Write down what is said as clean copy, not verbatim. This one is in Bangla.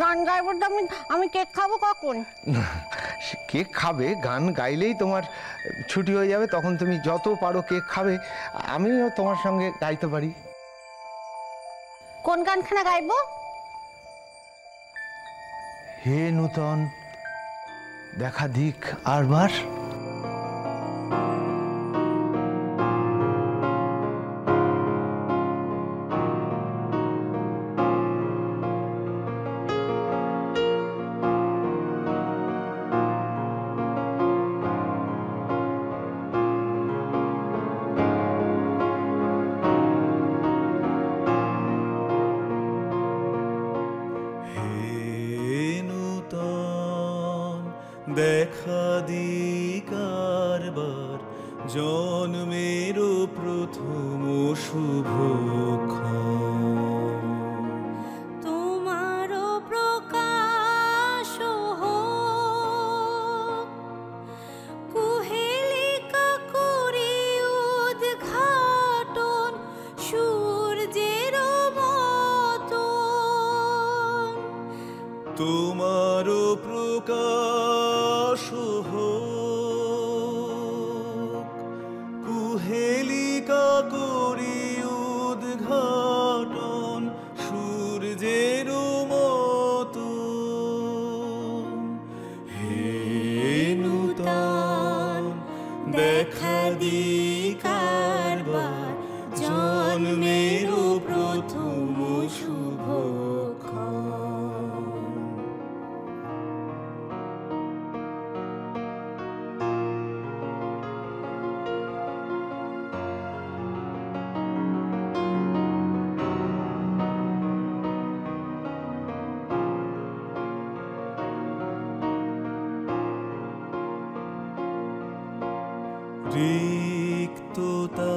গান গাইব তো আমি কেক খাবো কখন? কেক খাবে, গান গাইলেই তোমার ছুটি হয়ে যাবে, তখন তুমি যত পারো কেক খাবে। আমিও তোমার সঙ্গে গাইতে পারি। কোন গানখানা গাইবো? হে নূতন দেখা দিক আরবার। দেখা দিকারবার জন্মের প্রথম শুভক্ষণ, তোমার প্রকাশ হোক, কুহেলিকা করি উদ্ঘাটন সূর্যের মতন। তোমার প্রকাশ হোক, কুহেলিকা করি উদ্ঘাটন সূর্যের মতন। হে নূতন দেখা দিকারবার জন্মের প্রথম শুভক্ষণ। রিক্ততা